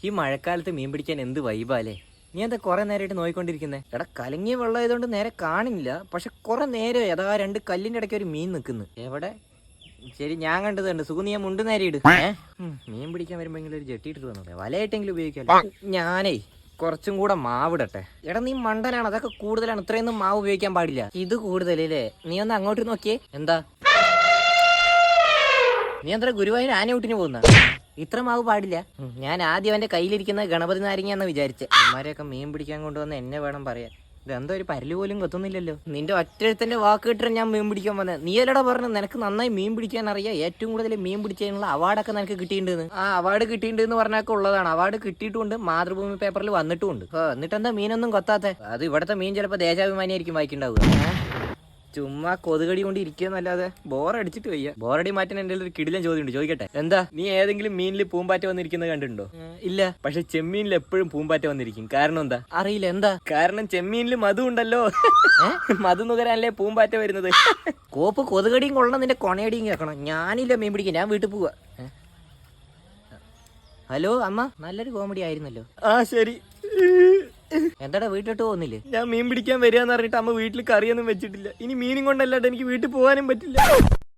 ഈ മഴക്കാലത്ത് മീൻ പിടിക്കാൻ എന്ത് വൈബാലേ. നീ എന്താ കുറെ നേരമായിട്ട് നോയിക്കൊണ്ടിരിക്കുന്നേ? എടാ കലങ്ങിയ വെള്ളം ആയതുകൊണ്ട് നേരെ കാണില്ല, പക്ഷെ കുറെ നേരം ഏതാ രണ്ട് കല്ലിന്റെ ഇടയ്ക്ക് ഒരു മീൻ നിൽക്കുന്നു. എവിടെ? ശരി, ഞാൻ കണ്ടതുണ്ട്. സുഖം, നീ മുണ്ട് നേരെ ഇട്. മീൻ പിടിക്കാൻ വരുമ്പോ ഒരു ജെട്ടിയിട്ട് വന്നോട്ടെ, വലയായിട്ടെങ്കിലും ഉപയോഗിക്കാമല്ലോ. ഞാനേ കുറച്ചും കൂടെ മാവിടട്ടെ. എടാ നീ മണ്ടനാണ്, അതൊക്കെ കൂടുതലാണ്. ഇത്രയൊന്നും മാവ് ഉപയോഗിക്കാൻ പാടില്ല. ഇത് കൂടുതലല്ലേ? നീ ഒന്ന് അങ്ങോട്ട് നോക്കിയേ. എന്താ നീ എന്താ ഗുരുവായൂർ ആനയൂട്ടിന് പോകുന്ന? ഇത്ര മാവ് പാടില്ല. ഞാൻ ആദ്യം അവന്റെ കയ്യിലിരിക്കുന്ന ഗണപതി നാരങ്ങയെന്ന് വിചാരിച്ചെ. അവന്മാരെയൊക്കെ മീൻ പിടിക്കാൻ കൊണ്ടുവന്ന് എന്നെ വേണം പറയാൻ. ഇതെന്താ ഒരു പരല് പോലും കൊത്തുന്നില്ലല്ലോ. നിന്റെ ഒറ്റത്തിന്റെ വാക്ക് കിട്ടാൻ ഞാൻ മീൻ പിടിക്കാൻ വന്നത്. നീ അല്ലടാ പറഞ്ഞു നിനക്ക് നന്നായി മീൻ പിടിക്കാൻ അറിയാം, ഏറ്റവും കൂടുതൽ മീൻ പിടിച്ചതിനുള്ള അവാർഡൊക്കെ നിനക്ക് കിട്ടിയിട്ടുണ്ടെന്ന്. ആ അവാർഡ് കിട്ടിയിട്ടുണ്ട് പറഞ്ഞൊക്കെ ഉള്ളതാണ്. അവാർഡ് കിട്ടിയിട്ടുണ്ട്, മാതൃഭൂമി പേപ്പറിൽ വന്നിട്ടുമുണ്ട്. എന്നിട്ടെന്താ മീനൊന്നും കൊത്താത്തെ? അത് ഇവിടത്തെ മീൻ ചിലപ്പോൾ ദേശാഭിമാനിയായിരിക്കും വായിക്കുണ്ടാവുക. ചുമ്മാ കൊതുകടി കൊണ്ട് ഇരിക്കുകയെന്നല്ലാതെ ബോറടിച്ചിട്ട് വയ്യ. ബോറടി മാറ്റാൻ എന്റെ ഒരു കിടിലൻ ചോദ്യമുണ്ട്, ചോദിക്കട്ടെ? എന്താ? നീ ഏതെങ്കിലും മീനിൽ പൂമ്പാറ്റ വന്നിരിക്കുന്നത് കണ്ടിട്ടുണ്ടോ? ഇല്ല. പക്ഷെ ചെമ്മീനിൽ എപ്പോഴും പൂമ്പാറ്റ വന്നിരിക്കും. കാരണം എന്താ അറിയില്ല. എന്താ കാരണം? ചെമ്മീനിൽ മധു ഉണ്ടല്ലോ. മധു നുകരാനല്ലേ പൂമ്പാറ്റ വരുന്നത്. കോപ്പ് കൊതുകടിയും കൊള്ളണം, നിന്റെ കൊണയടിയും കേൾക്കണം. ഞാനില്ല മീൻ പിടിക്കാൻ, ഞാൻ വീട്ടിൽ പോവാ. ഹലോ അമ്മ, നല്ലൊരു കോമഡി ആയിരുന്നല്ലോ. ആ ശരി. എന്താടാ വീട്ടിലോട്ട് പോകുന്നില്ലേ? ഞാൻ മീൻ പിടിക്കാൻ വരികയെന്ന് പറഞ്ഞിട്ട് അമ്മ വീട്ടിൽ കറിയൊന്നും വെച്ചിട്ടില്ല. ഇനി മീനും കൊണ്ടല്ലാണ്ട് എനിക്ക് വീട്ടിൽ പോകാനും പറ്റില്ല.